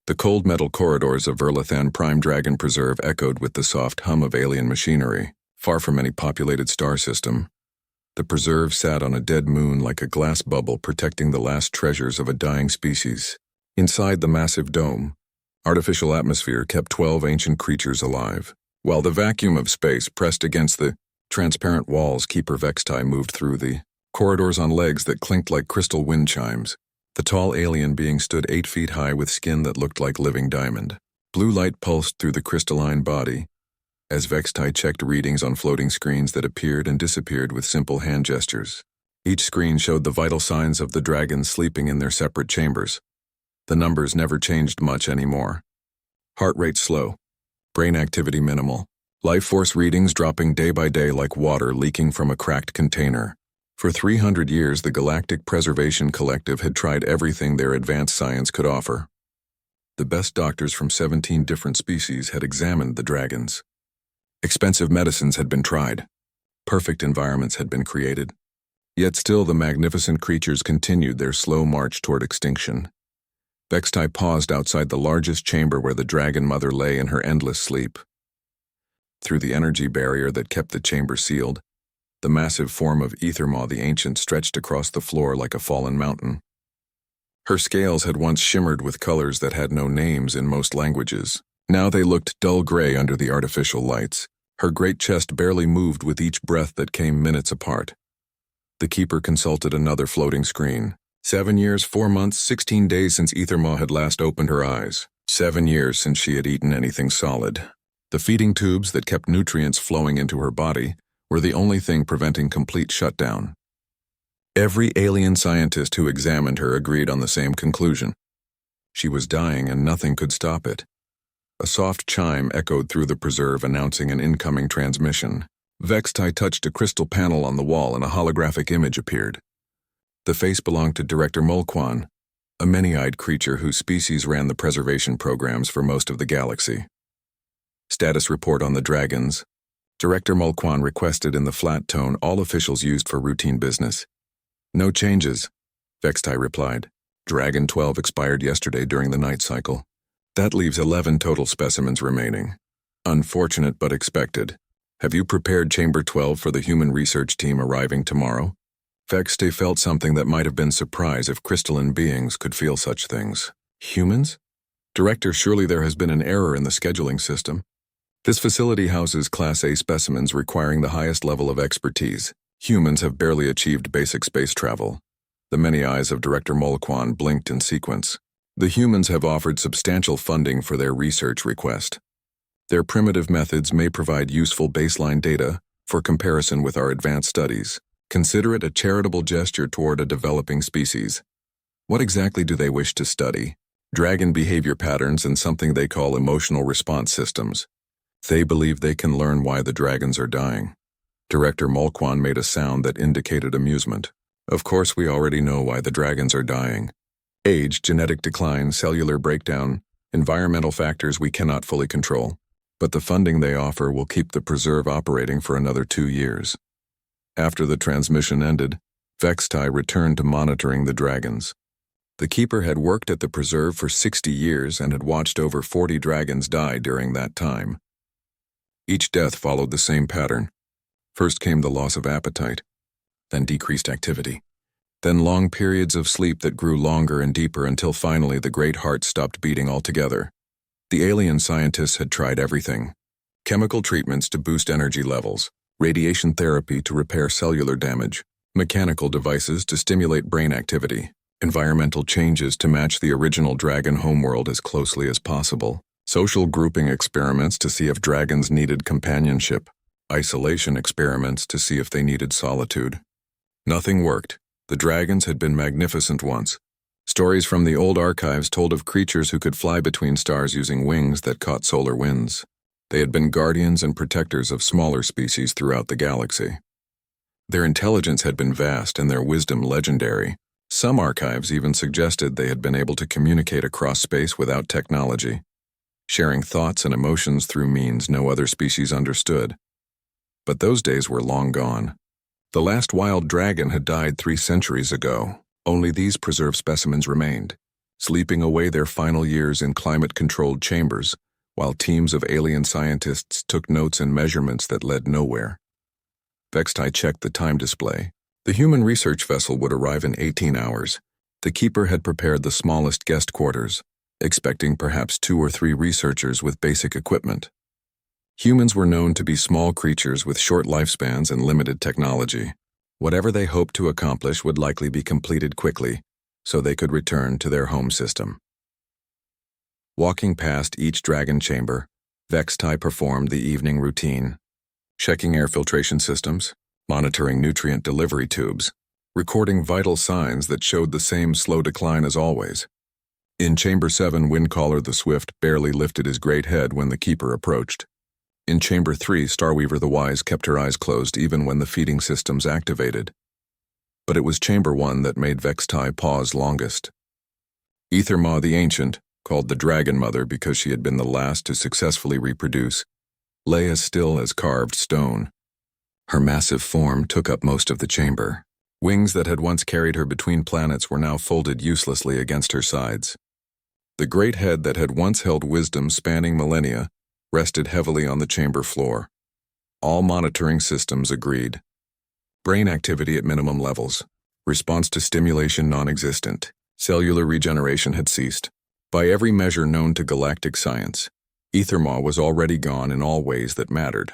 The cold metal corridors of Verlathan Prime Dragon Preserve echoed with the soft hum of alien machinery. Far from any populated star system, the preserve sat on a dead moon like a glass bubble protecting the last treasures of a dying species. Inside the massive dome, artificial atmosphere kept 12 ancient creatures alive. While the vacuum of space pressed against the transparent walls, Keeper Vextai moved through the corridors on legs that clinked like crystal wind chimes. The tall alien being stood 8 feet high with skin that looked like living diamond. Blue light pulsed through the crystalline body as Vextai checked readings on floating screens that appeared and disappeared with simple hand gestures. Each screen showed the vital signs of the dragons sleeping in their separate chambers. The numbers never changed much anymore. Heart rate slow, brain activity minimal, life force readings dropping day by day like water leaking from a cracked container. For 300 years, the Galactic Preservation Collective had tried everything their advanced science could offer. The best doctors from 17 different species had examined the dragons. Expensive medicines had been tried. Perfect environments had been created. Yet still the magnificent creatures continued their slow march toward extinction. Vextai paused outside the largest chamber where the dragon mother lay in her endless sleep. Through the energy barrier that kept the chamber sealed, the massive form of Ethermaw the Ancient stretched across the floor like a fallen mountain. Her scales had once shimmered with colors that had no names in most languages. Now they looked dull gray under the artificial lights. Her great chest barely moved with each breath that came minutes apart. The Keeper consulted another floating screen. 7 years, 4 months, 16 days since Ethermaw had last opened her eyes. 7 years since she had eaten anything solid. The feeding tubes that kept nutrients flowing into her body were the only thing preventing complete shutdown. Every alien scientist who examined her agreed on the same conclusion. She was dying and nothing could stop it. A soft chime echoed through the preserve announcing an incoming transmission. Vextai touched a crystal panel on the wall and a holographic image appeared. The face belonged to Director Mulquan, a many-eyed creature whose species ran the preservation programs for most of the galaxy. Status report on the dragons. Director Mulquan requested in the flat tone all officials used for routine business. No changes, Vextai replied. Dragon 12 expired yesterday during the night cycle. That leaves 11 total specimens remaining. Unfortunate but expected. Have you prepared Chamber 12 for the human research team arriving tomorrow? Vextai felt something that might have been surprise if crystalline beings could feel such things. Humans? Director, surely there has been an error in the scheduling system. This facility houses Class A specimens requiring the highest level of expertise. Humans have barely achieved basic space travel. The many eyes of Director Mulquan blinked in sequence. The humans have offered substantial funding for their research request. Their primitive methods may provide useful baseline data for comparison with our advanced studies. Consider it a charitable gesture toward a developing species. What exactly do they wish to study? Dragon behavior patterns and something they call emotional response systems. They believe they can learn why the dragons are dying. Director Mulquan made a sound that indicated amusement. Of course, we already know why the dragons are dying. Age, genetic decline, cellular breakdown, environmental factors we cannot fully control. But the funding they offer will keep the preserve operating for another 2 years. After the transmission ended, Vextai returned to monitoring the dragons. The Keeper had worked at the preserve for 60 years and had watched over 40 dragons die during that time. Each death followed the same pattern. First came the loss of appetite, then decreased activity. Then long periods of sleep that grew longer and deeper until finally the great heart stopped beating altogether. The alien scientists had tried everything. Chemical treatments to boost energy levels, radiation therapy to repair cellular damage, mechanical devices to stimulate brain activity, environmental changes to match the original dragon homeworld as closely as possible, social grouping experiments to see if dragons needed companionship, isolation experiments to see if they needed solitude. Nothing worked. The dragons had been magnificent once. Stories from the old archives told of creatures who could fly between stars using wings that caught solar winds. They had been guardians and protectors of smaller species throughout the galaxy. Their intelligence had been vast and their wisdom legendary. Some archives even suggested they had been able to communicate across space without technology, sharing thoughts and emotions through means no other species understood. But those days were long gone. The last wild dragon had died 3 centuries ago. Only these preserved specimens remained. sleeping away their final years in climate-controlled chambers, while teams of alien scientists took notes and measurements that led nowhere. Vextai checked the time display. The human research vessel would arrive in 18 hours. The keeper had prepared the smallest guest quarters, expecting perhaps 2 or 3 researchers with basic equipment. Humans were known to be small creatures with short lifespans and limited technology. Whatever they hoped to accomplish would likely be completed quickly, so they could return to their home system. Walking past each dragon chamber, Vextai performed the evening routine, checking air filtration systems, monitoring nutrient delivery tubes, recording vital signs that showed the same slow decline as always. In Chamber 7, Windcaller the Swift barely lifted his great head when the keeper approached. In Chamber 3, Starweaver the Wise kept her eyes closed even when the feeding systems activated. But it was Chamber 1 that made Vextai pause longest. Ethermaw the Ancient, called the Dragon Mother because she had been the last to successfully reproduce, lay as still as carved stone. Her massive form took up most of the chamber. Wings that had once carried her between planets were now folded uselessly against her sides. The great head that had once held wisdom spanning millennia rested heavily on the chamber floor. All monitoring systems agreed. Brain activity at minimum levels. Response to stimulation non-existent. Cellular regeneration had ceased. By every measure known to galactic science, Ethermaw was already gone in all ways that mattered.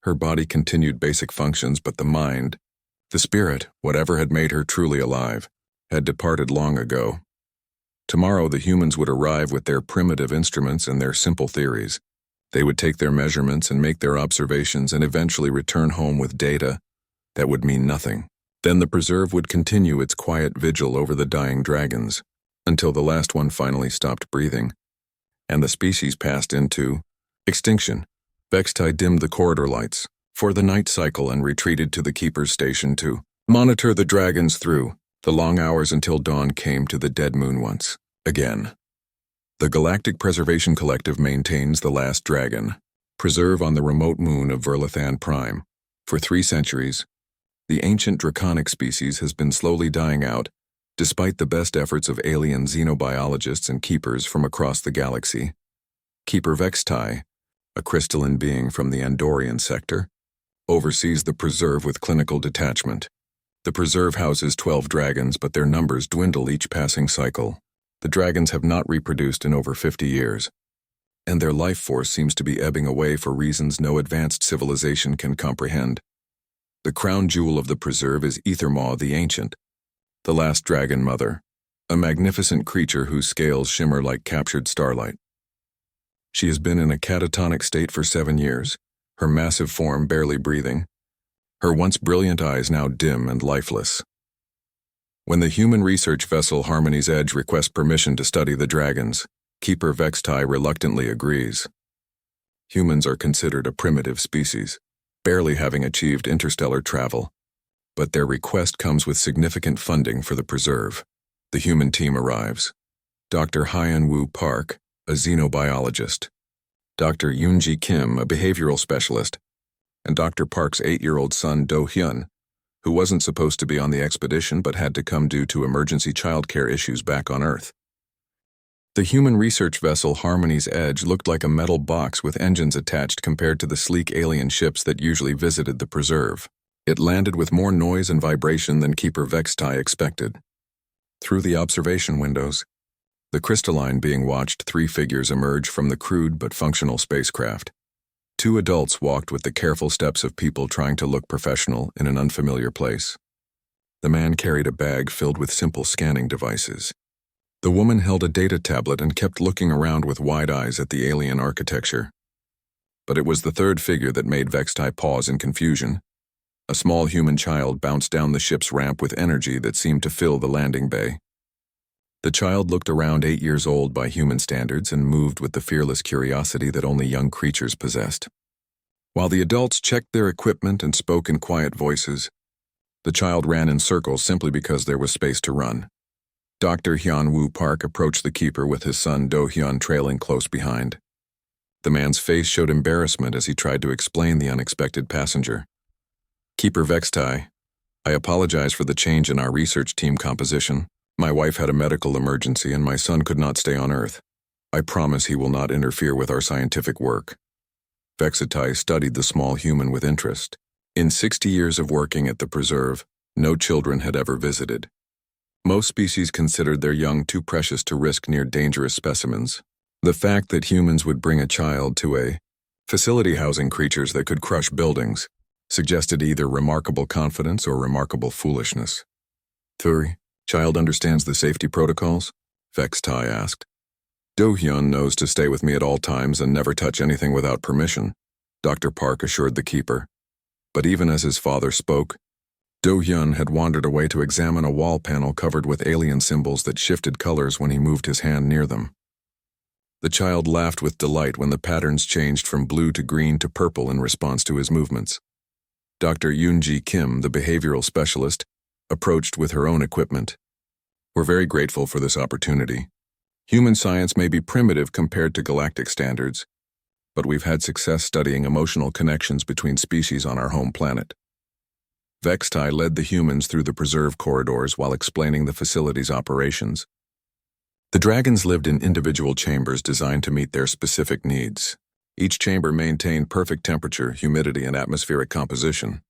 Her body continued basic functions, but the mind, the spirit, whatever had made her truly alive, had departed long ago. Tomorrow the humans would arrive with their primitive instruments and their simple theories. They would take their measurements and make their observations and eventually return home with data that would mean nothing. Then the preserve would continue its quiet vigil over the dying dragons, until the last one finally stopped breathing, and the species passed into extinction. Vextai dimmed the corridor lights for the night cycle and retreated to the keeper's station to monitor the dragons through the long hours until dawn came to the dead moon once again. The Galactic Preservation Collective maintains the last dragon, preserve on the remote moon of Verlathan Prime. For 3 centuries, the ancient draconic species has been slowly dying out, despite the best efforts of alien xenobiologists and keepers from across the galaxy. Keeper Vextai, a crystalline being from the Andorian sector, oversees the preserve with clinical detachment. The preserve houses 12 dragons, but their numbers dwindle each passing cycle. The dragons have not reproduced in over 50 years, and their life force seems to be ebbing away for reasons no advanced civilization can comprehend. The crown jewel of the preserve is Ethermaw the Ancient, the last dragon mother, a magnificent creature whose scales shimmer like captured starlight. She has been in a catatonic state for 7 years, her massive form barely breathing, her once brilliant eyes now dim and lifeless. When the human research vessel Harmony's Edge requests permission to study the dragons, Keeper Vextai reluctantly agrees. Humans are considered a primitive species, barely having achieved interstellar travel, but their request comes with significant funding for the preserve. The human team arrives. Dr. Hyun-Woo Park, a xenobiologist, Dr. Yoonji Kim, a behavioral specialist, and Dr. Park's 8-year-old son Do-hyun, who wasn't supposed to be on the expedition but had to come due to emergency childcare issues back on Earth. The human research vessel Harmony's Edge looked like a metal box with engines attached compared to the sleek alien ships that usually visited the preserve. It landed with more noise and vibration than Keeper Vextai expected. Through the observation windows, the crystalline being watched, 3 figures emerged from the crude but functional spacecraft. 2 adults walked with the careful steps of people trying to look professional in an unfamiliar place. The man carried a bag filled with simple scanning devices. The woman held a data tablet and kept looking around with wide eyes at the alien architecture. But it was the 3rd figure that made Vextai pause in confusion. A small human child bounced down the ship's ramp with energy that seemed to fill the landing bay. The child looked around 8 years old by human standards and moved with the fearless curiosity that only young creatures possessed. While the adults checked their equipment and spoke in quiet voices, the child ran in circles simply because there was space to run. Dr. Hyun-Woo Park approached the keeper with his son Do-hyun trailing close behind. The man's face showed embarrassment as he tried to explain the unexpected passenger. Keeper Vextai, I apologize for the change in our research team composition. My wife had a medical emergency and my son could not stay on Earth. I promise he will not interfere with our scientific work. Vexatai studied the small human with interest. In 60 years of working at the preserve, no children had ever visited. Most species considered their young too precious to risk near dangerous specimens. The fact that humans would bring a child to a facility housing creatures that could crush buildings suggested either remarkable confidence or remarkable foolishness. "Thuri, child understands the safety protocols?" Vextai asked. "Do-hyun knows to stay with me at all times and never touch anything without permission," Dr. Park assured the keeper. But even as his father spoke, Do-hyun had wandered away to examine a wall panel covered with alien symbols that shifted colors when he moved his hand near them. The child laughed with delight when the patterns changed from blue to green to purple in response to his movements. Dr. Yoonji Kim, the behavioral specialist, approached with her own equipment. "We're very grateful for this opportunity. Human science may be primitive compared to galactic standards, but we've had success studying emotional connections between species on our home planet." Vextai led the humans through the preserve corridors while explaining the facility's operations. The dragons lived in individual chambers designed to meet their specific needs. Each chamber maintained perfect temperature, humidity, and atmospheric composition.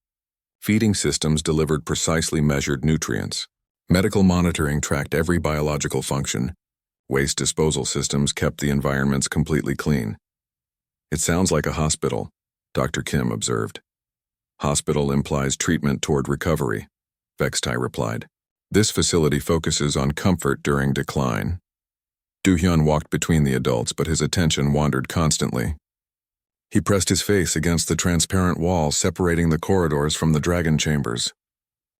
Feeding systems delivered precisely measured nutrients. Medical monitoring tracked every biological function. Waste disposal systems kept the environments completely clean. "It sounds like a hospital," Dr. Kim observed. "Hospital implies treatment toward recovery," Vextai replied. "This facility focuses on comfort during decline." Do-hyun walked between the adults, but his attention wandered constantly. He pressed his face against the transparent wall separating the corridors from the dragon chambers.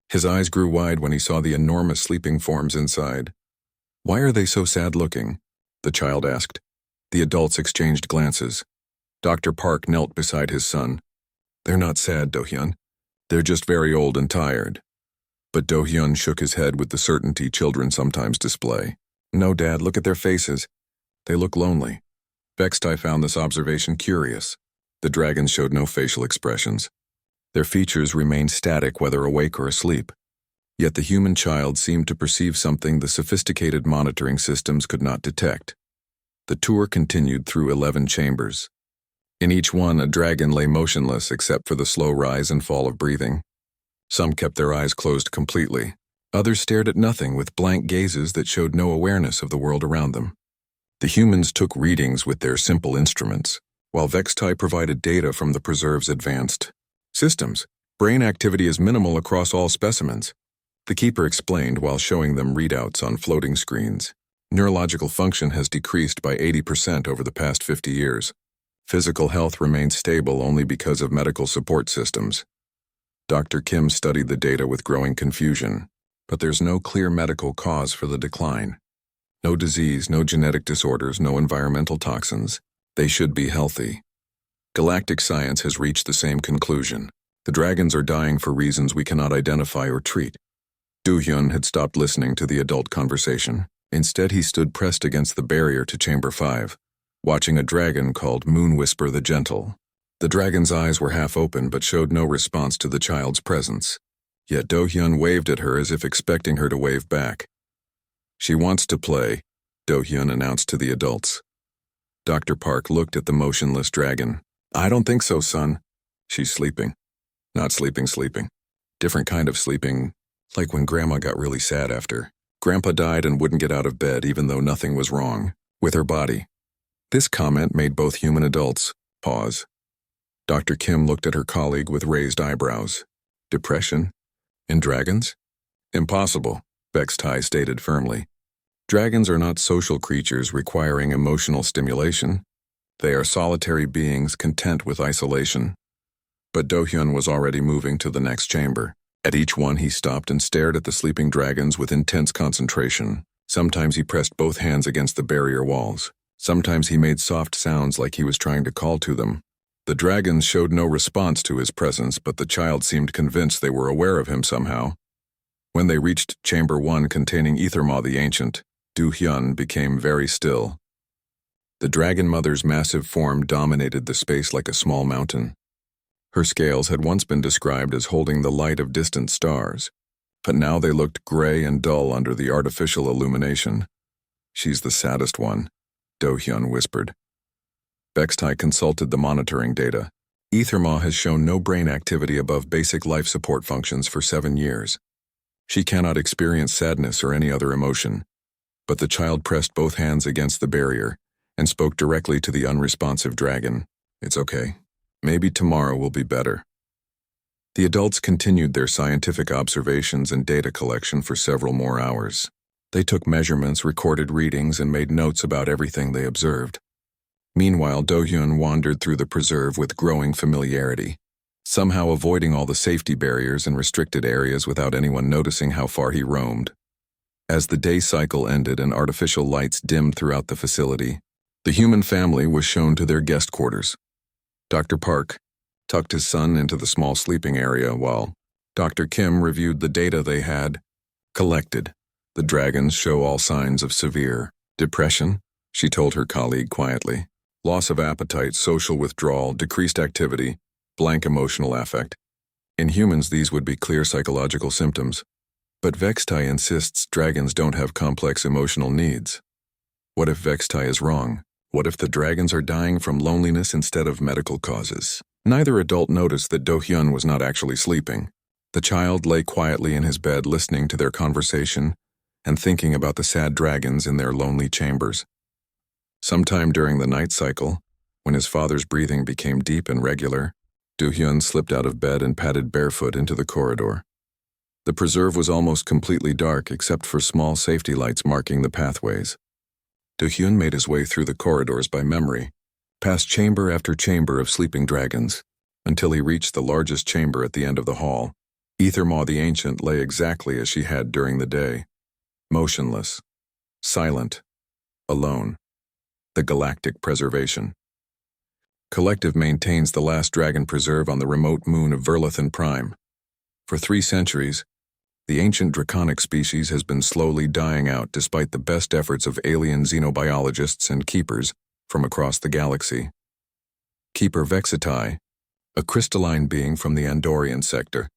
His eyes grew wide when he saw the enormous sleeping forms inside. "Why are they so sad-looking?" the child asked. The adults exchanged glances. Dr. Park knelt beside his son. "They're not sad, Do-hyun. They're just very old and tired." But Do-hyun shook his head with the certainty children sometimes display. "No, Dad, look at their faces. They look lonely." Vextai found this observation curious. The dragons showed no facial expressions. Their features remained static whether awake or asleep. Yet the human child seemed to perceive something the sophisticated monitoring systems could not detect. The tour continued through 11 chambers. In each one, a dragon lay motionless except for the slow rise and fall of breathing. Some kept their eyes closed completely. Others stared at nothing with blank gazes that showed no awareness of the world around them. The humans took readings with their simple instruments, while Vextai provided data from the preserve's advanced systems. Brain activity is minimal across all specimens, the keeper explained while showing them readouts on floating screens. Neurological function has decreased by 80% over the past 50 years. Physical health remains stable only because of medical support systems. Dr. Kim studied the data with growing confusion, but there's no clear medical cause for the decline. No disease, no genetic disorders, no environmental toxins. They should be healthy. Galactic science has reached the same conclusion. The dragons are dying for reasons we cannot identify or treat. Do-hyun had stopped listening to the adult conversation. Instead, he stood pressed against the barrier to Chamber 5. Watching a dragon called Moon Whisper the Gentle. The dragon's eyes were half open but showed no response to the child's presence. Yet Do-hyun waved at her as if expecting her to wave back. "She wants to play," Do-hyun announced to the adults. Dr. Park looked at the motionless dragon. "I don't think so, son. She's sleeping." "Not sleeping. Different kind of sleeping, like when Grandma got really sad after Grandpa died and wouldn't get out of bed even though nothing was wrong with her body." This comment made both human adults pause. Dr. Kim looked at her colleague with raised eyebrows. "Depression? In dragons?" "Impossible," Vextai stated firmly. "Dragons are not social creatures requiring emotional stimulation. They are solitary beings content with isolation." But Do-hyun was already moving to the next chamber. At each one he stopped and stared at the sleeping dragons with intense concentration. Sometimes he pressed both hands against the barrier walls. Sometimes he made soft sounds like he was trying to call to them. The dragons showed no response to his presence, but the child seemed convinced they were aware of him somehow. When they reached Chamber 1 containing Ethermaw the Ancient, Do-hyun became very still. The dragon mother's massive form dominated the space like a small mountain. Her scales had once been described as holding the light of distant stars. but now they looked gray and dull under the artificial illumination. "She's the saddest one," Do-hyun whispered. Vextai consulted the monitoring data. Etherma has shown no brain activity above basic life support functions for 7 years. She cannot experience sadness or any other emotion. But the child pressed both hands against the barrier and spoke directly to the unresponsive dragon. "It's okay. Maybe tomorrow will be better." The adults continued their scientific observations and data collection for several more hours. They took measurements, recorded readings, and made notes about everything they observed. Meanwhile, Do-hyun wandered through the preserve with growing familiarity, somehow avoiding all the safety barriers and restricted areas without anyone noticing how far he roamed. As the day cycle ended and artificial lights dimmed throughout the facility, the human family was shown to their guest quarters. Dr. Park tucked his son into the small sleeping area while Dr. Kim reviewed the data they had collected. "The dragons show all signs of severe depression," she told her colleague quietly. "Loss of appetite, social withdrawal, decreased activity, blank emotional affect. In humans, these would be clear psychological symptoms. But Vextai insists dragons don't have complex emotional needs. What if Vextai is wrong? What if the dragons are dying from loneliness instead of medical causes?" Neither adult noticed that Do-hyun was not actually sleeping. The child lay quietly in his bed listening to their conversation and thinking about the sad dragons in their lonely chambers. Sometime during the night cycle, when his father's breathing became deep and regular, Do-hyun slipped out of bed and padded barefoot into the corridor. The preserve was almost completely dark except for small safety lights marking the pathways. Do-hyun made his way through the corridors by memory, past chamber after chamber of sleeping dragons, until he reached the largest chamber at the end of the hall. Etherma the Ancient lay exactly as she had during the day, motionless, silent, alone. The Galactic Preservation. Collective maintains the last dragon preserve on the remote moon of Verlithen Prime. For 3 centuries, the ancient draconic species has been slowly dying out despite the best efforts of alien xenobiologists and keepers from across the galaxy. Keeper Vextai, a crystalline being from the Andorian sector,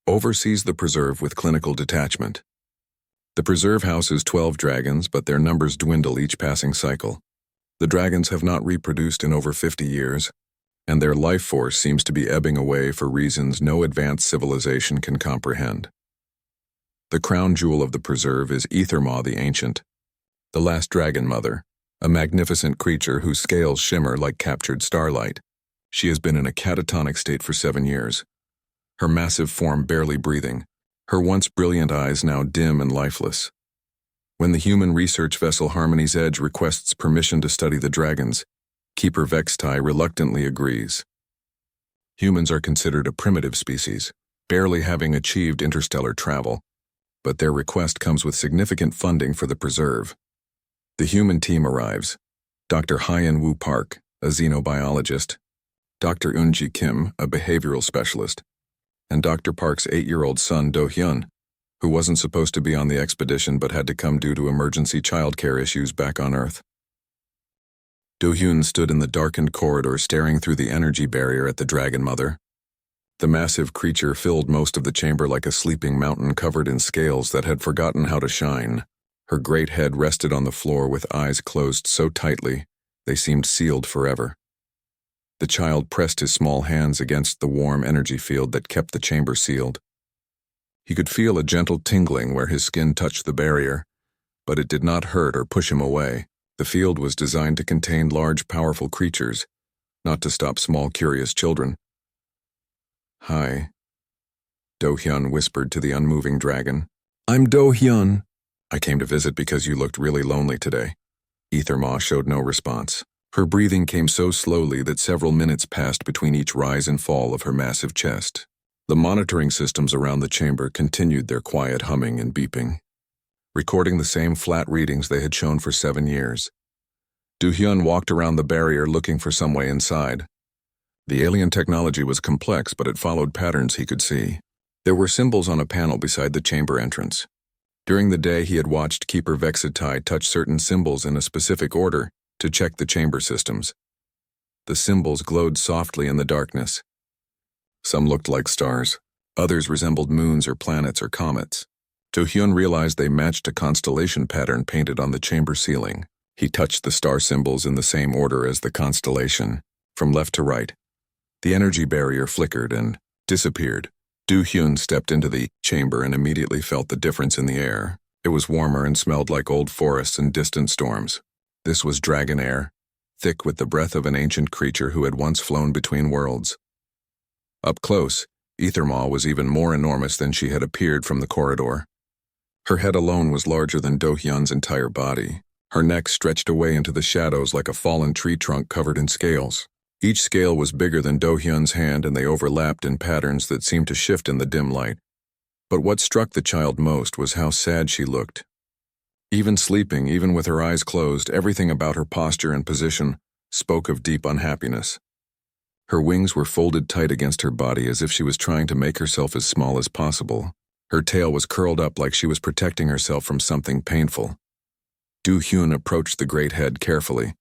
oversees the preserve with clinical detachment. The preserve houses 12 dragons, but their numbers dwindle each passing cycle. The dragons have not reproduced in over 50 years, and their life force seems to be ebbing away for reasons no advanced civilization can comprehend. The crown jewel of the preserve is Etherma the Ancient, the last dragon mother, a magnificent creature whose scales shimmer like captured starlight. She has been in a catatonic state for 7 years, her massive form barely breathing, her once brilliant eyes now dim and lifeless. When the human research vessel Harmony's Edge requests permission to study the dragons, Keeper Vextai reluctantly agrees. Humans are considered a primitive species, barely having achieved interstellar travel, but their request comes with significant funding for the preserve. The human team arrives: Dr. Hyun-woo Park, a xenobiologist, Dr. Eun-ji Kim, a behavioral specialist, and Dr. Park's 8-year-old son Do-hyun, who wasn't supposed to be on the expedition but had to come due to emergency childcare issues back on Earth. Do-hyun stood in the darkened corridor staring through the energy barrier at the Dragon Mother. The massive creature filled most of the chamber like a sleeping mountain covered in scales that had forgotten how to shine. Her great head rested on the floor with eyes closed so tightly they seemed sealed forever. The child pressed his small hands against the warm energy field that kept the chamber sealed. He could feel a gentle tingling where his skin touched the barrier, but it did not hurt or push him away. The field was designed to contain large, powerful creatures, not to stop small, curious children. "Hi," Do-hyun whispered to the unmoving dragon. "I'm Do-hyun. I came to visit because you looked really lonely today." Etherma showed no response. Her breathing came so slowly that several minutes passed between each rise and fall of her massive chest. The monitoring systems around the chamber continued their quiet humming and beeping, recording the same flat readings they had shown for 7 years. Do-hyun walked around the barrier looking for some way inside. The alien technology was complex, but it followed patterns he could see. There were symbols on a panel beside the chamber entrance. During the day, he had watched Keeper Vextai touch certain symbols in a specific order to check the chamber systems. The symbols glowed softly in the darkness. Some looked like stars, others resembled moons or planets or comets. Do-hyun realized they matched a constellation pattern painted on the chamber ceiling. He touched the star symbols in the same order as the constellation, from left to right. The energy barrier flickered and disappeared. Do-hyun stepped into the chamber and immediately felt the difference in the air. It was warmer and smelled like old forests and distant storms. This was dragon air, thick with the breath of an ancient creature who had once flown between worlds. Up close, Ethermaw was even more enormous than she had appeared from the corridor. Her head alone was larger than Do-hyun's entire body. Her neck stretched away into the shadows like a fallen tree trunk covered in scales. Each scale was bigger than Do-hyun's hand, and they overlapped in patterns that seemed to shift in the dim light. But what struck the child most was how sad she looked. Even sleeping, even with her eyes closed, everything about her posture and position spoke of deep unhappiness. Her wings were folded tight against her body as if she was trying to make herself as small as possible. Her tail was curled up like she was protecting herself from something painful. Do-hyun approached the great head carefully.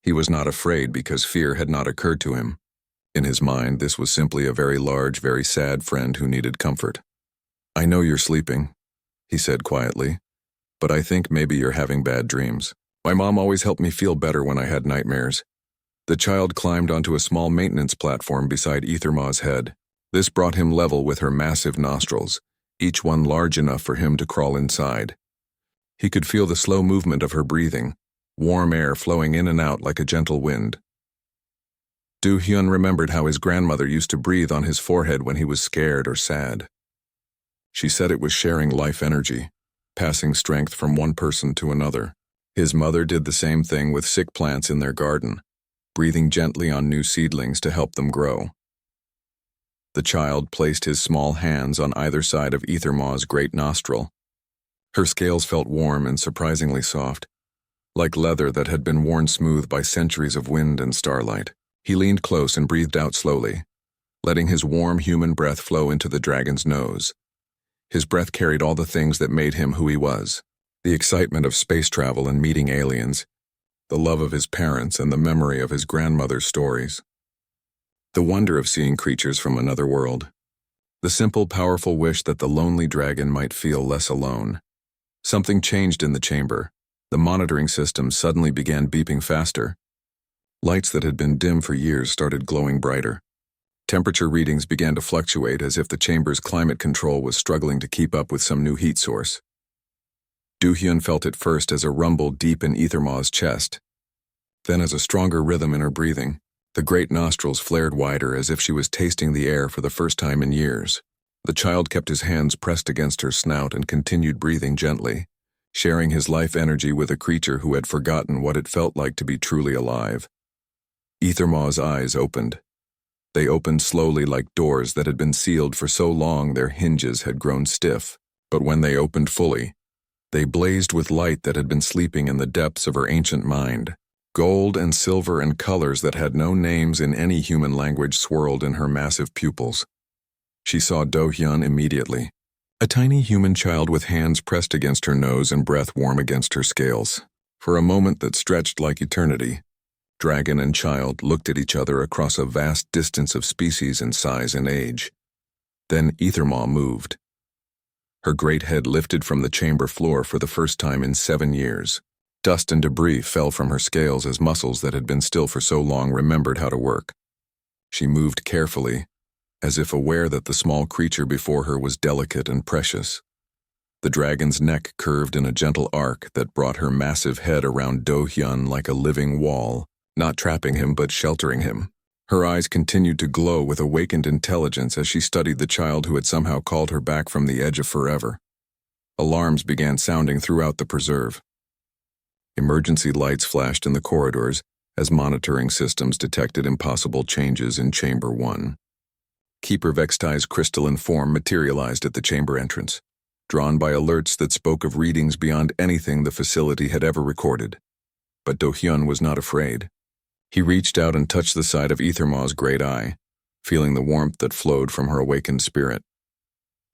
He was not afraid because fear had not occurred to him. In his mind, this was simply a very large, very sad friend who needed comfort. "I know you're sleeping," he said quietly, "but I think maybe you're having bad dreams. My mom always helped me feel better when I had nightmares." The child climbed onto a small maintenance platform beside Ethermaw's head. This brought him level with her massive nostrils, each one large enough for him to crawl inside. He could feel the slow movement of her breathing, warm air flowing in and out like a gentle wind. Do-hyun remembered how his grandmother used to breathe on his forehead when he was scared or sad. She said it was sharing life energy, passing strength from one person to another. His mother did the same thing with sick plants in their garden, breathing gently on new seedlings to help them grow. The child placed his small hands on either side of Ethermaw's great nostril. Her scales felt warm and surprisingly soft, like leather that had been worn smooth by centuries of wind and starlight. He leaned close and breathed out slowly, letting his warm human breath flow into the dragon's nose. His breath carried all the things that made him who he was: the excitement of space travel and meeting aliens, the love of his parents, and the memory of his grandmother's stories. The wonder of seeing creatures from another world. The simple, powerful wish that the lonely dragon might feel less alone. Something changed in the chamber. The monitoring system suddenly began beeping faster. Lights that had been dim for years started glowing brighter. Temperature readings began to fluctuate as if the chamber's climate control was struggling to keep up with some new heat source. Do-hyun felt it first as a rumble deep in Ethermaw's chest, then as a stronger rhythm in her breathing. The great nostrils flared wider as if she was tasting the air for the first time in years. The child kept his hands pressed against her snout and continued breathing gently, sharing his life energy with a creature who had forgotten what it felt like to be truly alive. Ethermaw's eyes opened. They opened slowly like doors that had been sealed for so long their hinges had grown stiff. But when they opened fully, they blazed with light that had been sleeping in the depths of her ancient mind. Gold and silver and colors that had no names in any human language swirled in her massive pupils. She saw Do-hyun immediately. A tiny human child with hands pressed against her nose and breath warm against her scales. For a moment that stretched like eternity, dragon and child looked at each other across a vast distance of species in size and age. Then Ethermaw moved. Her great head lifted from the chamber floor for the first time in 7 years. Dust and debris fell from her scales as muscles that had been still for so long remembered how to work. She moved carefully, as if aware that the small creature before her was delicate and precious. The dragon's neck curved in a gentle arc that brought her massive head around Do-hyun like a living wall, not trapping him but sheltering him. Her eyes continued to glow with awakened intelligence as she studied the child who had somehow called her back from the edge of forever. Alarms began sounding throughout the preserve. Emergency lights flashed in the corridors as monitoring systems detected impossible changes in Chamber 1. Keeper Vextai's crystalline form materialized at the chamber entrance, drawn by alerts that spoke of readings beyond anything the facility had ever recorded. But Do-hyun was not afraid. He reached out and touched the side of Ethermaw's great eye, feeling the warmth that flowed from her awakened spirit.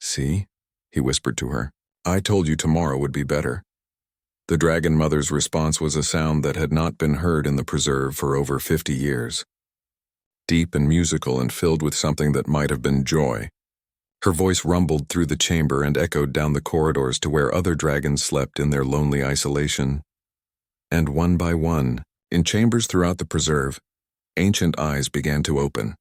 "See?" he whispered to her. "I told you tomorrow would be better." The dragon mother's response was a sound that had not been heard in the preserve for over 50 years. Deep and musical and filled with something that might have been joy. Her voice rumbled through the chamber and echoed down the corridors to where other dragons slept in their lonely isolation. And one by one, in chambers throughout the preserve, ancient eyes began to open.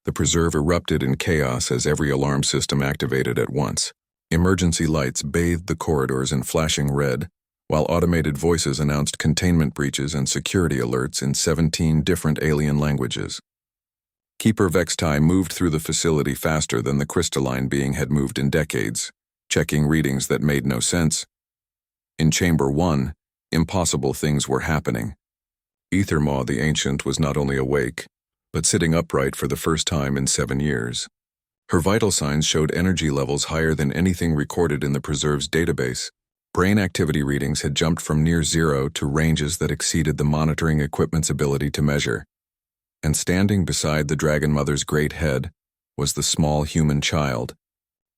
The preserve erupted in chaos as every alarm system activated at once. Emergency lights bathed the corridors in flashing red, while automated voices announced containment breaches and security alerts in 17 different alien languages. Keeper Vextai moved through the facility faster than the crystalline being had moved in decades, checking readings that made no sense. In Chamber 1, impossible things were happening. Ethermaw the Ancient was not only awake, but sitting upright for the first time in 7 years. Her vital signs showed energy levels higher than anything recorded in the preserve's database. Brain activity readings had jumped from near zero to ranges that exceeded the monitoring equipment's ability to measure. And standing beside the Dragon Mother's great head was the small human child,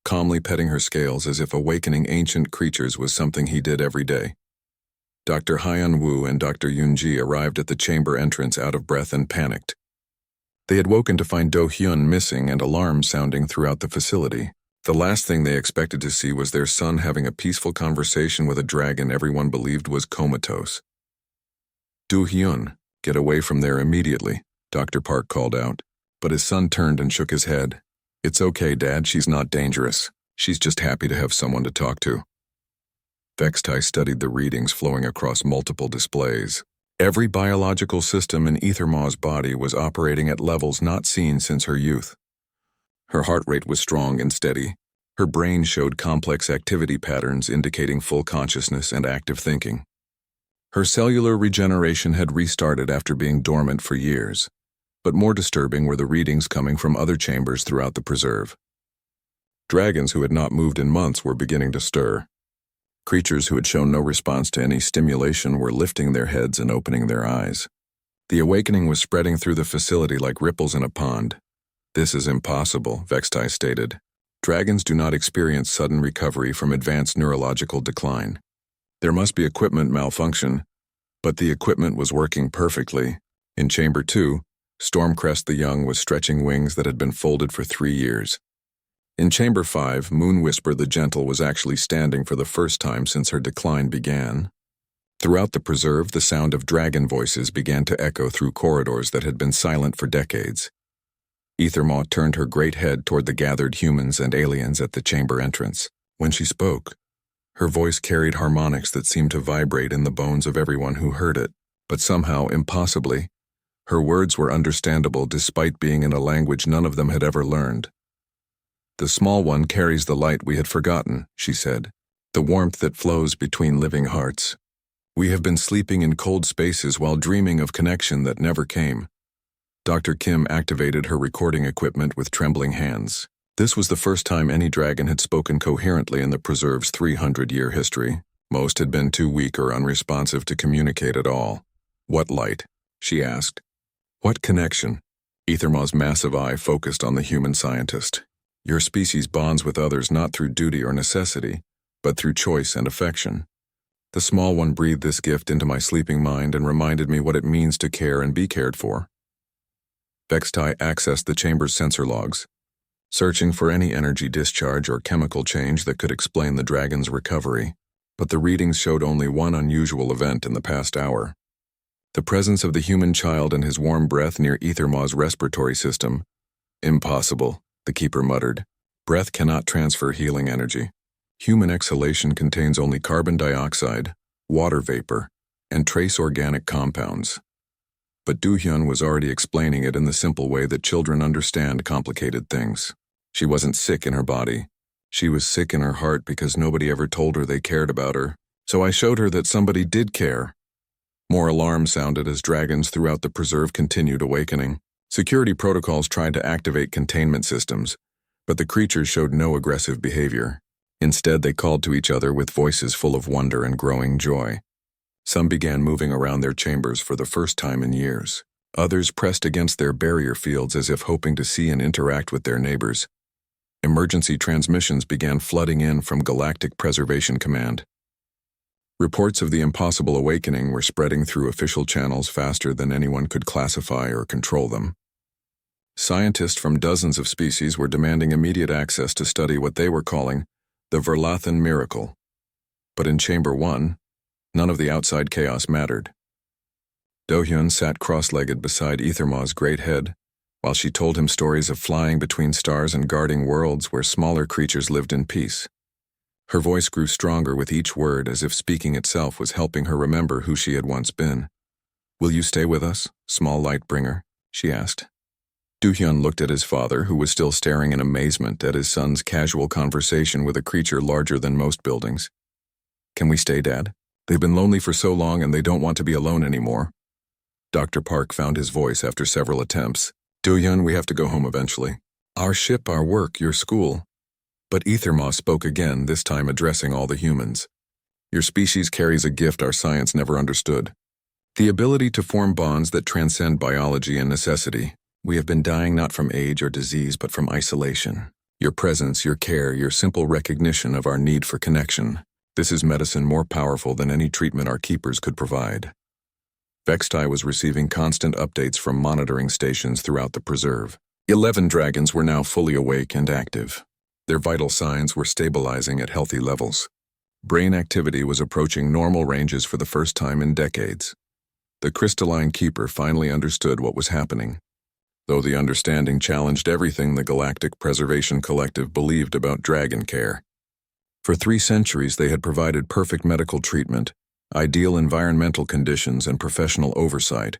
calmly petting her scales as if awakening ancient creatures was something he did every day. Dr. Hyun Woo and Dr. Yoonji arrived at the chamber entrance out of breath and panicked. They had woken to find Do Hyun missing and alarms sounding throughout the facility. The last thing they expected to see was their son having a peaceful conversation with a dragon everyone believed was comatose. Do Hyun, get away from there immediately, Dr. Park called out, but his son turned and shook his head. It's okay, Dad, she's not dangerous. She's just happy to have someone to talk to. Vextai studied the readings flowing across multiple displays. Every biological system in Ethermaw's body was operating at levels not seen since her youth. Her heart rate was strong and steady. Her brain showed complex activity patterns indicating full consciousness and active thinking. Her cellular regeneration had restarted after being dormant for years, but more disturbing were the readings coming from other chambers throughout the preserve. Dragons who had not moved in months were beginning to stir. Creatures who had shown no response to any stimulation were lifting their heads and opening their eyes. The awakening was spreading through the facility like ripples in a pond. This is impossible, Vextai stated. Dragons do not experience sudden recovery from advanced neurological decline. There must be equipment malfunction, but the equipment was working perfectly. In Chamber 2, Stormcrest the Young was stretching wings that had been folded for 3 years. In Chamber 5, Moonwhisper the Gentle was actually standing for the first time since her decline began. Throughout the preserve, the sound of dragon voices began to echo through corridors that had been silent for decades. Ethermaw turned her great head toward the gathered humans and aliens at the chamber entrance. When she spoke, her voice carried harmonics that seemed to vibrate in the bones of everyone who heard it, but somehow, impossibly, her words were understandable despite being in a language none of them had ever learned. The small one carries the light we had forgotten, she said, the warmth that flows between living hearts. We have been sleeping in cold spaces while dreaming of connection that never came. Dr. Kim activated her recording equipment with trembling hands. This was the first time any dragon had spoken coherently in the preserve's 300-year history. Most had been too weak or unresponsive to communicate at all. What light? She asked. What connection? Ethermaw's massive eye focused on the human scientist. Your species bonds with others not through duty or necessity, but through choice and affection. The small one breathed this gift into my sleeping mind and reminded me what it means to care and be cared for. Vextai accessed the chamber's sensor logs, searching for any energy discharge or chemical change that could explain the dragon's recovery, but the readings showed only one unusual event in the past hour. The presence of the human child and his warm breath near Ethermaw's respiratory system. Impossible, the keeper muttered. Breath cannot transfer healing energy. Human exhalation contains only carbon dioxide, water vapor, and trace organic compounds. But Do-hyun was already explaining it in the simple way that children understand complicated things. She wasn't sick in her body. She was sick in her heart because nobody ever told her they cared about her. So I showed her that somebody did care. More alarms sounded as dragons throughout the preserve continued awakening. Security protocols tried to activate containment systems, but the creatures showed no aggressive behavior. Instead, they called to each other with voices full of wonder and growing joy. Some began moving around their chambers for the first time in years. Others pressed against their barrier fields as if hoping to see and interact with their neighbors. Emergency transmissions began flooding in from Galactic Preservation Command. Reports of the impossible awakening were spreading through official channels faster than anyone could classify or control them. Scientists from dozens of species were demanding immediate access to study what they were calling the Verlathan miracle. But in Chamber 1, none of the outside chaos mattered. Do-hyun sat cross-legged beside Ethermaw's great head, while she told him stories of flying between stars and guarding worlds where smaller creatures lived in peace. Her voice grew stronger with each word, as if speaking itself was helping her remember who she had once been. "Will you stay with us, small light bringer?" she asked. Do-hyun looked at his father, who was still staring in amazement at his son's casual conversation with a creature larger than most buildings. "Can we stay, Dad? They've been lonely for so long and they don't want to be alone anymore." Dr. Park found his voice after several attempts. "Do-hyun, we have to go home eventually. Our ship, our work, your school." But Ethermaw spoke again, this time addressing all the humans. "Your species carries a gift our science never understood. The ability to form bonds that transcend biology and necessity. We have been dying not from age or disease, but from isolation. Your presence, your care, your simple recognition of our need for connection. This is medicine more powerful than any treatment our keepers could provide." Vextai was receiving constant updates from monitoring stations throughout the preserve. 11 dragons were now fully awake and active. Their vital signs were stabilizing at healthy levels. Brain activity was approaching normal ranges for the first time in decades. The crystalline keeper finally understood what was happening, though the understanding challenged everything the Galactic Preservation Collective believed about dragon care. For 3 centuries they had provided perfect medical treatment, ideal environmental conditions, and professional oversight.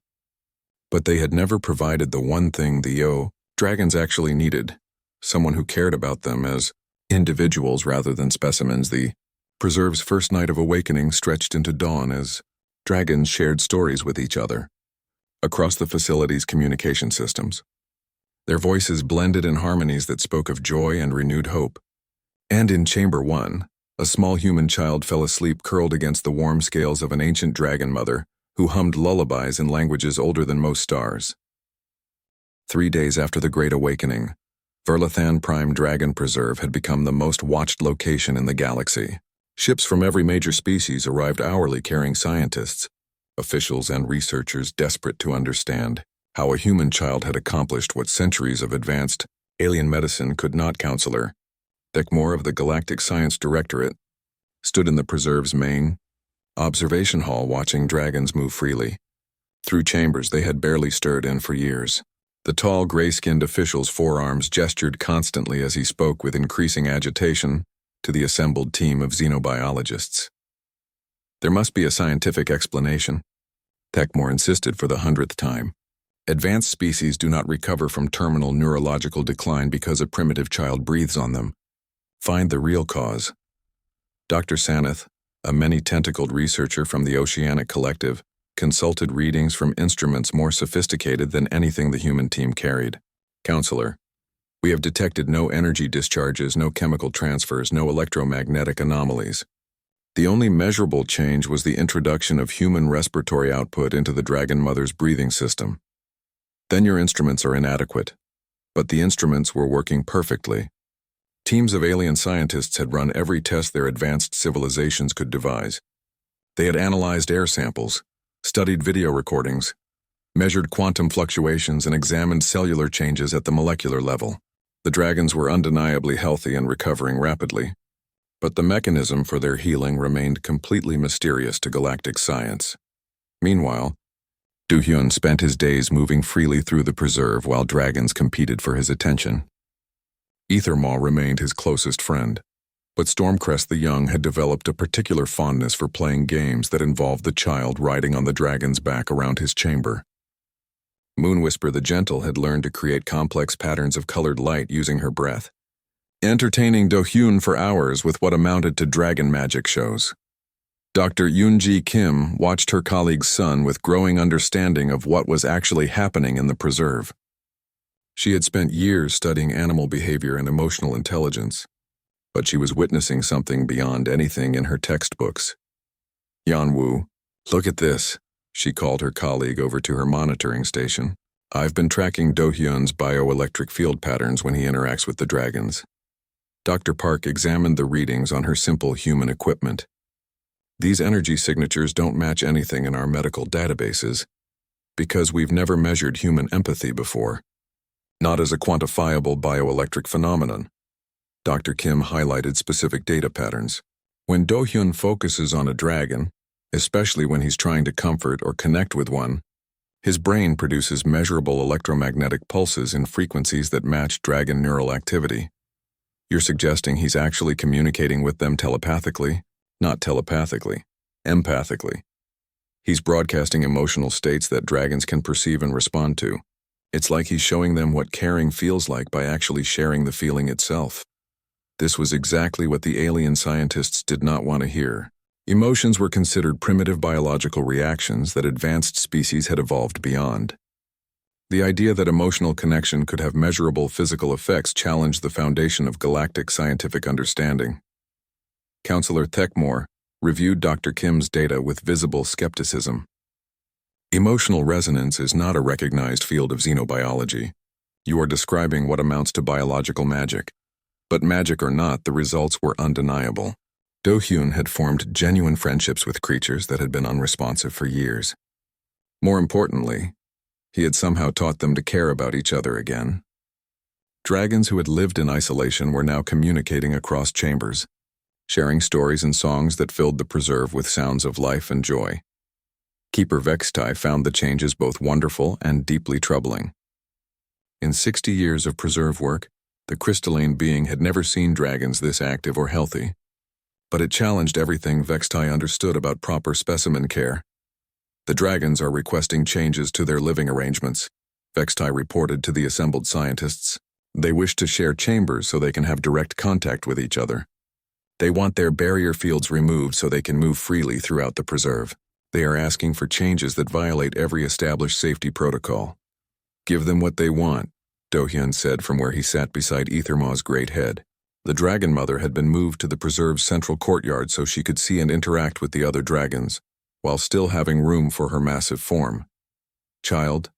But they had never provided the one thing the dragons actually needed: someone who cared about them as individuals rather than specimens. The preserve's first night of awakening stretched into dawn as dragons shared stories with each other across the facility's communication systems. Their voices blended in harmonies that spoke of joy and renewed hope. And in Chamber 1, a small human child fell asleep curled against the warm scales of an ancient dragon mother who hummed lullabies in languages older than most stars. 3 days after the Great Awakening, Verlathan Prime Dragon Preserve had become the most watched location in the galaxy. Ships from every major species arrived hourly carrying scientists, officials, and researchers desperate to understand how a human child had accomplished what centuries of advanced alien medicine could not. Counselor Deckmore of the Galactic Science Directorate stood in the preserve's main observation hall watching dragons move freely through chambers they had barely stirred in for years. The tall, gray-skinned official's forearms gestured constantly as he spoke with increasing agitation to the assembled team of xenobiologists. "There must be a scientific explanation," Deckmore insisted for the 100th time. "Advanced species do not recover from terminal neurological decline because a primitive child breathes on them. Find the real cause." Dr. Saneth, a many-tentacled researcher from the Oceanic Collective, consulted readings from instruments more sophisticated than anything the human team carried. "Counselor, we have detected no energy discharges, no chemical transfers, no electromagnetic anomalies. The only measurable change was the introduction of human respiratory output into the Dragon Mother's breathing system. Then your instruments are inadequate." But the instruments were working perfectly. Teams of alien scientists had run every test their advanced civilizations could devise. They had analyzed air samples, studied video recordings, measured quantum fluctuations, and examined cellular changes at the molecular level. The dragons were undeniably healthy and recovering rapidly, but the mechanism for their healing remained completely mysterious to galactic science. Meanwhile, Do-hyun spent his days moving freely through the preserve while dragons competed for his attention. Ethermaw remained his closest friend, but Stormcrest the Young had developed a particular fondness for playing games that involved the child riding on the dragon's back around his chamber. Moonwhisper the Gentle had learned to create complex patterns of colored light using her breath, entertaining Do-hyun for hours with what amounted to dragon magic shows. Dr. Yoonji Kim watched her colleague's son with growing understanding of what was actually happening in the preserve. She had spent years studying animal behavior and emotional intelligence, but she was witnessing something beyond anything in her textbooks. "Yanwu, look at this," she called her colleague over to her monitoring station. "I've been tracking Do-hyun's bioelectric field patterns when he interacts with the dragons." Dr. Park examined the readings on her simple human equipment. "These energy signatures don't match anything in our medical databases because we've never measured human empathy before. not as a quantifiable bioelectric phenomenon. Dr. Kim highlighted specific data patterns. When Do-hyun focuses on a dragon, especially when he's trying to comfort or connect with one, his brain produces measurable electromagnetic pulses in frequencies that match dragon neural activity. You're suggesting he's actually communicating with them telepathically, not telepathically, empathically. He's broadcasting emotional states that dragons can perceive and respond to. It's like he's showing them what caring feels like by actually sharing the feeling itself. This was exactly what the alien scientists did not want to hear. Emotions were considered primitive biological reactions that advanced species had evolved beyond. The idea that emotional connection could have measurable physical effects challenged the foundation of galactic scientific understanding. Counselor Thekmore reviewed Dr. Kim's data with visible skepticism. Emotional resonance is not a recognized field of xenobiology. You are describing what amounts to biological magic. But magic or not, the results were undeniable. Do-hyun had formed genuine friendships with creatures that had been unresponsive for years. More importantly, he had somehow taught them to care about each other again. Dragons who had lived in isolation were now communicating across chambers, sharing stories and songs that filled the preserve with sounds of life and joy. Keeper Vextai found the changes both wonderful and deeply troubling. In 60 years of preserve work, the crystalline being had never seen dragons this active or healthy. But it challenged everything Vextai understood about proper specimen care. The dragons are requesting changes to their living arrangements, Vextai reported to the assembled scientists. They wish to share chambers so they can have direct contact with each other. They want their barrier fields removed so they can move freely throughout the preserve. They are asking for changes that violate every established safety protocol. Give them what they want, Do-hyun said from where he sat beside Ethermaw's great head. The Dragon Mother had been moved to the preserve's central courtyard so she could see and interact with the other dragons, while still having room for her massive form. Child,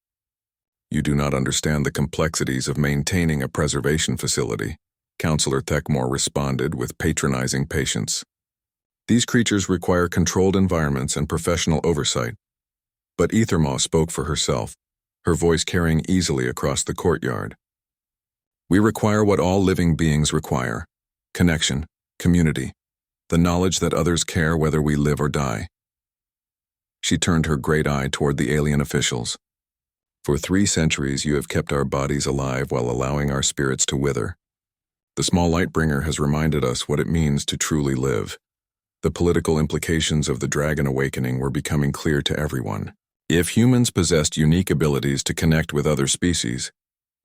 you do not understand the complexities of maintaining a preservation facility, Counselor Thekmore responded with patronizing patience. These creatures require controlled environments and professional oversight. But Ethermaw spoke for herself, her voice carrying easily across the courtyard. We require what all living beings require: connection, community, the knowledge that others care whether we live or die. She turned her great eye toward the alien officials. For 3 centuries you have kept our bodies alive while allowing our spirits to wither. The small Lightbringer has reminded us what it means to truly live. The political implications of the Dragon Awakening were becoming clear to everyone. If humans possessed unique abilities to connect with other species,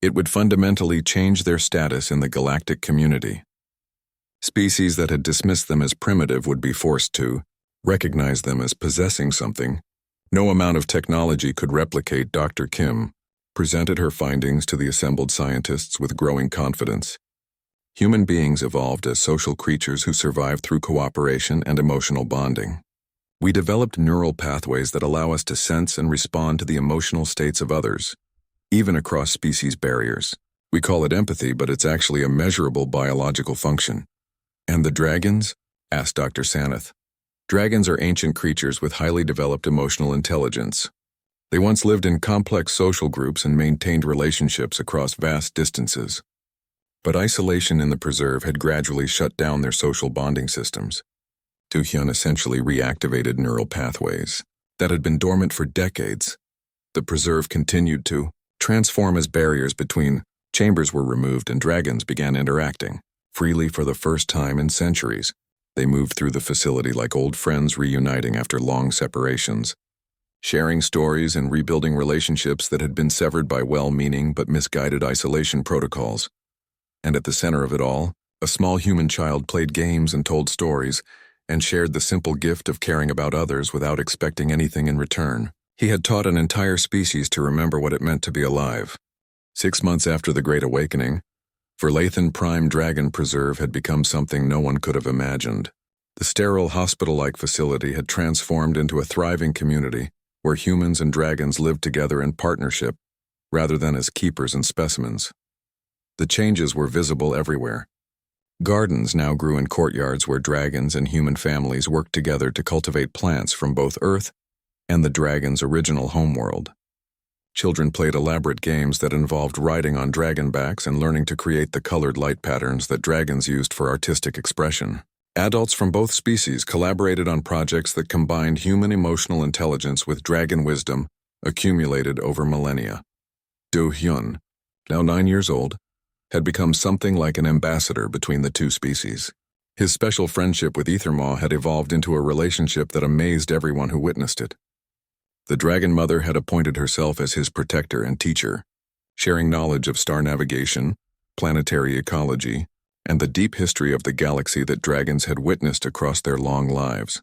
it would fundamentally change their status in the galactic community. Species that had dismissed them as primitive would be forced to recognize them as possessing something. No amount of technology could replicate. Dr. Kim presented her findings to the assembled scientists with growing confidence. Human beings evolved as social creatures who survived through cooperation and emotional bonding. We developed neural pathways that allow us to sense and respond to the emotional states of others, even across species barriers. We call it empathy, but it's actually a measurable biological function. And the dragons? Asked Dr. Sanath. Dragons are ancient creatures with highly developed emotional intelligence. They once lived in complex social groups and maintained relationships across vast distances. But isolation in the preserve had gradually shut down their social bonding systems. Do-hyun essentially reactivated neural pathways that had been dormant for decades. The preserve continued to transform as barriers between chambers were removed and dragons began interacting freely for the first time in centuries. They moved through the facility like old friends reuniting after long separations, sharing stories and rebuilding relationships that had been severed by well-meaning but misguided isolation protocols. And at the center of it all, a small human child played games and told stories and shared the simple gift of caring about others without expecting anything in return. He had taught an entire species to remember what it meant to be alive. 6 months after the Great Awakening, Verlathan Prime Dragon Preserve had become something no one could have imagined. The sterile hospital-like facility had transformed into a thriving community where humans and dragons lived together in partnership rather than as keepers and specimens. The changes were visible everywhere. Gardens now grew in courtyards where dragons and human families worked together to cultivate plants from both Earth and the dragon's original homeworld. Children played elaborate games that involved riding on dragon backs and learning to create the colored light patterns that dragons used for artistic expression. Adults from both species collaborated on projects that combined human emotional intelligence with dragon wisdom accumulated over millennia. Do Hyun, now 9 years old, had become something like an ambassador between the two species. His special friendship with Ethermaw had evolved into a relationship that amazed everyone who witnessed it. The Dragon Mother had appointed herself as his protector and teacher, sharing knowledge of star navigation, planetary ecology, and the deep history of the galaxy that dragons had witnessed across their long lives.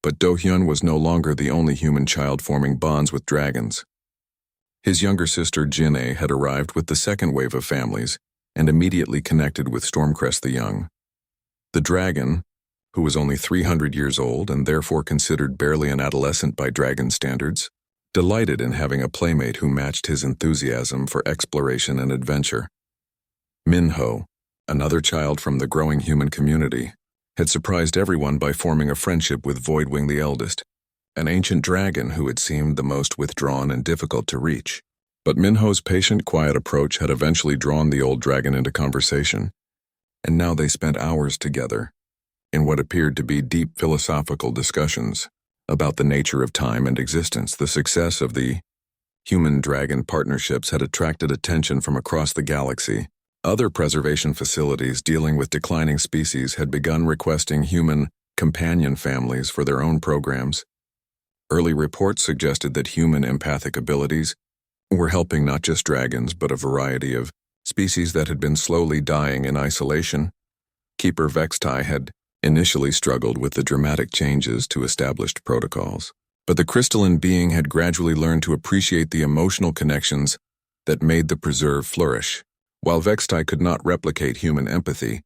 But Do-hyun was no longer the only human child forming bonds with dragons. His younger sister Jin-ae had arrived with the second wave of families and immediately connected with Stormcrest the Young. The dragon, who was only 300 years old and therefore considered barely an adolescent by dragon standards, delighted in having a playmate who matched his enthusiasm for exploration and adventure. Minho, another child from the growing human community, had surprised everyone by forming a friendship with Voidwing the eldest, an ancient dragon who had seemed the most withdrawn and difficult to reach. But Minho's patient, quiet approach had eventually drawn the old dragon into conversation, and now they spent hours together in what appeared to be deep philosophical discussions about the nature of time and existence. The success of the human-dragon partnerships had attracted attention from across the galaxy. Other preservation facilities dealing with declining species had begun requesting human companion families for their own programs. Early reports suggested that human empathic abilities were helping not just dragons but a variety of species that had been slowly dying in isolation. Keeper Vextai had initially struggled with the dramatic changes to established protocols, but the crystalline being had gradually learned to appreciate the emotional connections that made the preserve flourish. While Vextai could not replicate human empathy,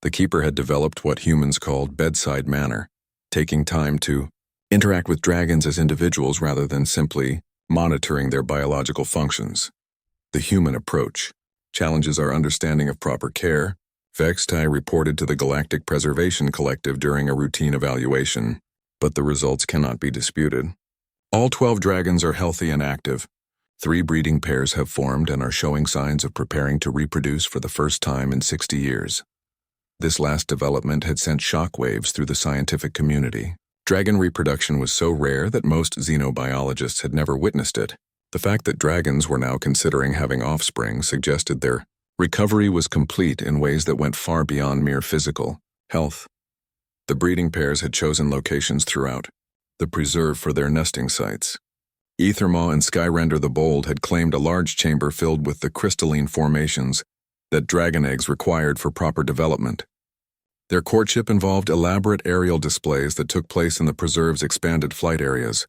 the Keeper had developed what humans called bedside manner, taking time to interact with dragons as individuals rather than simply monitoring their biological functions. The human approach challenges our understanding of proper care, Vextai reported to the Galactic Preservation Collective during a routine evaluation, but the results cannot be disputed. All 12 dragons are healthy and active. 3 breeding pairs have formed and are showing signs of preparing to reproduce for the first time in 60 years. This last development had sent shockwaves through the scientific community. Dragon reproduction was so rare that most xenobiologists had never witnessed it. The fact that dragons were now considering having offspring suggested their recovery was complete in ways that went far beyond mere physical health. The breeding pairs had chosen locations throughout the preserve for their nesting sites. Ethermaw and Skyrender the Bold had claimed a large chamber filled with the crystalline formations that dragon eggs required for proper development. Their courtship involved elaborate aerial displays that took place in the preserve's expanded flight areas,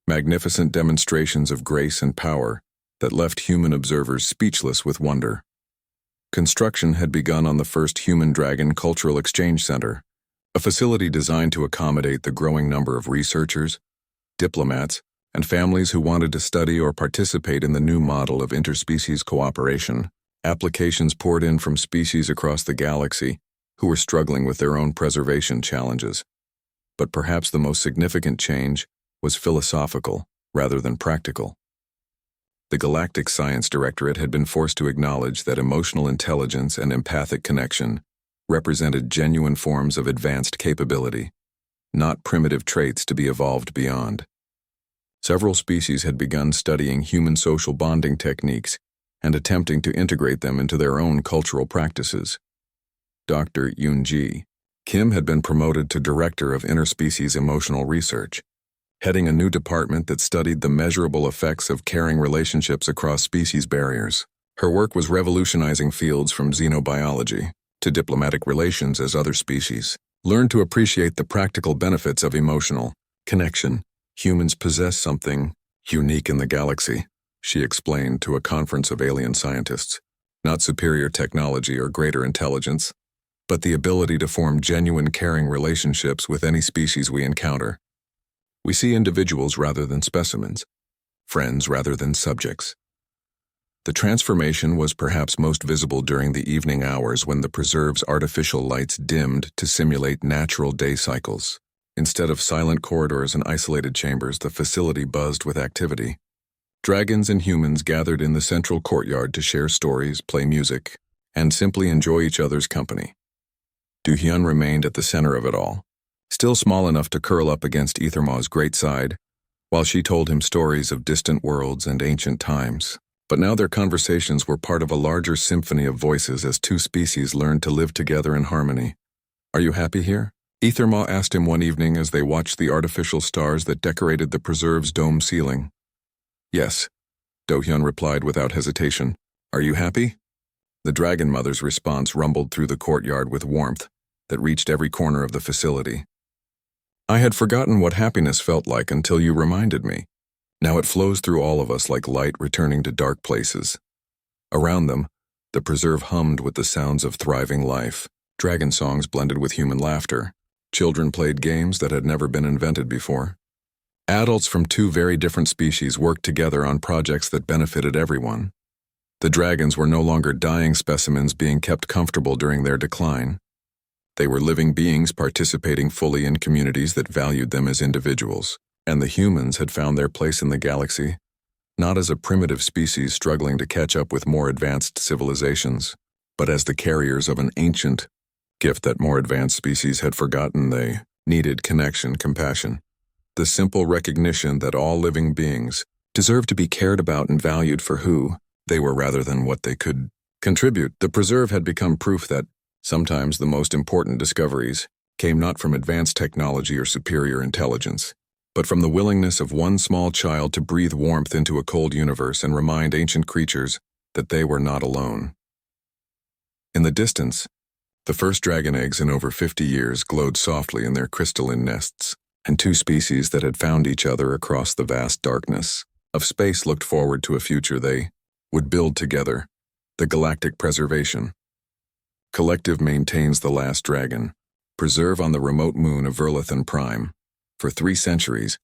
magnificent demonstrations of grace and power that left human observers speechless with wonder. Construction had begun on the first human-dragon cultural exchange center, a facility designed to accommodate the growing number of researchers, diplomats, and families who wanted to study or participate in the new model of interspecies cooperation. Applications poured in from species across the galaxy who were struggling with their own preservation challenges. But perhaps the most significant change was philosophical rather than practical. The Galactic Science Directorate had been forced to acknowledge that emotional intelligence and empathic connection represented genuine forms of advanced capability, not primitive traits to be evolved beyond. Several species had begun studying human social bonding techniques and attempting to integrate them into their own cultural practices. Dr. Yoon-ji Kim had been promoted to Director of Interspecies Emotional Research, heading a new department that studied the measurable effects of caring relationships across species barriers. Her work was revolutionizing fields from xenobiology to diplomatic relations as other species learned to appreciate the practical benefits of emotional connection. Humans possess something unique in the galaxy, she explained to a conference of alien scientists. Not superior technology or greater intelligence, but the ability to form genuine caring relationships with any species we encounter. We see individuals rather than specimens, friends rather than subjects. The transformation was perhaps most visible during the evening hours when the preserve's artificial lights dimmed to simulate natural day cycles. Instead of silent corridors and isolated chambers, the facility buzzed with activity. Dragons and humans gathered in the central courtyard to share stories, play music, and simply enjoy each other's company. Do-hyun remained at the center of it all, still small enough to curl up against Ethermaw's great side, while she told him stories of distant worlds and ancient times. But now their conversations were part of a larger symphony of voices as two species learned to live together in harmony. "Are you happy here?" Ethermaw asked him one evening as they watched the artificial stars that decorated the preserve's dome ceiling. "Yes," Do-hyun replied without hesitation. "Are you happy?" The Dragon Mother's response rumbled through the courtyard with warmth that reached every corner of the facility. "I had forgotten what happiness felt like until you reminded me. Now it flows through all of us like light returning to dark places." Around them, the preserve hummed with the sounds of thriving life. Dragon songs blended with human laughter. Children played games that had never been invented before. Adults from two very different species worked together on projects that benefited everyone. The dragons were no longer dying specimens being kept comfortable during their decline. They were living beings participating fully in communities that valued them as individuals, and the humans had found their place in the galaxy, not as a primitive species struggling to catch up with more advanced civilizations, but as the carriers of an ancient gift that more advanced species had forgotten they needed: connection, compassion. The simple recognition that all living beings deserved to be cared about and valued for who they were rather than what they could contribute. The preserve had become proof that sometimes the most important discoveries came not from advanced technology or superior intelligence, but from the willingness of one small child to breathe warmth into a cold universe and remind ancient creatures that they were not alone. In the distance, the first dragon eggs in over 50 years glowed softly in their crystalline nests, and two species that had found each other across the vast darkness of space looked forward to a future they would build together: the galactic preservation. Collective maintains the last dragon, preserve on the remote moon of Verlethan Prime. For 3 centuries,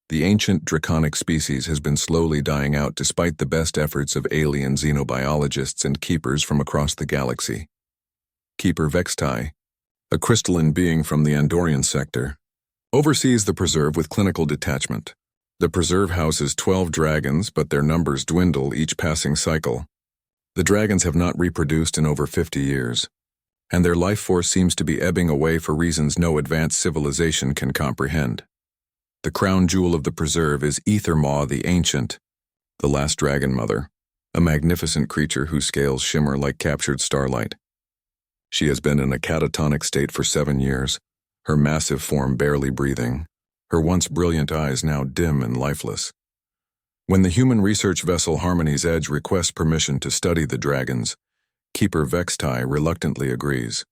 the ancient draconic species has been slowly dying out despite the best efforts of alien xenobiologists and keepers from across the galaxy. Keeper Vextai, a crystalline being from the Andorian sector, oversees the preserve with clinical detachment. The preserve houses 12 dragons, but their numbers dwindle each passing cycle. The dragons have not reproduced in over 50 years, and their life force seems to be ebbing away for reasons no advanced civilization can comprehend. The crown jewel of the preserve is Ethermaw the Ancient, the last dragon mother, a magnificent creature whose scales shimmer like captured starlight. She has been in a catatonic state for 7 years, her massive form barely breathing, her once brilliant eyes now dim and lifeless. When the human research vessel Harmony's Edge requests permission to study the dragons, Keeper Vextai reluctantly agrees.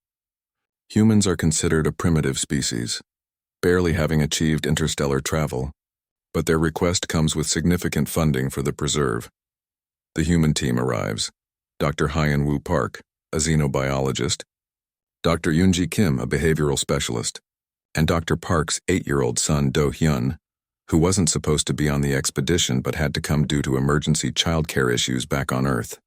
Humans are considered a primitive species, barely having achieved interstellar travel, but their request comes with significant funding for the preserve. The human team arrives: Dr. Hyun-Woo Park, a xenobiologist, Dr. Yoonji Kim, a behavioral specialist, and Dr. Park's 8-year-old son Do-hyun, who wasn't supposed to be on the expedition but had to come due to emergency childcare issues back on Earth.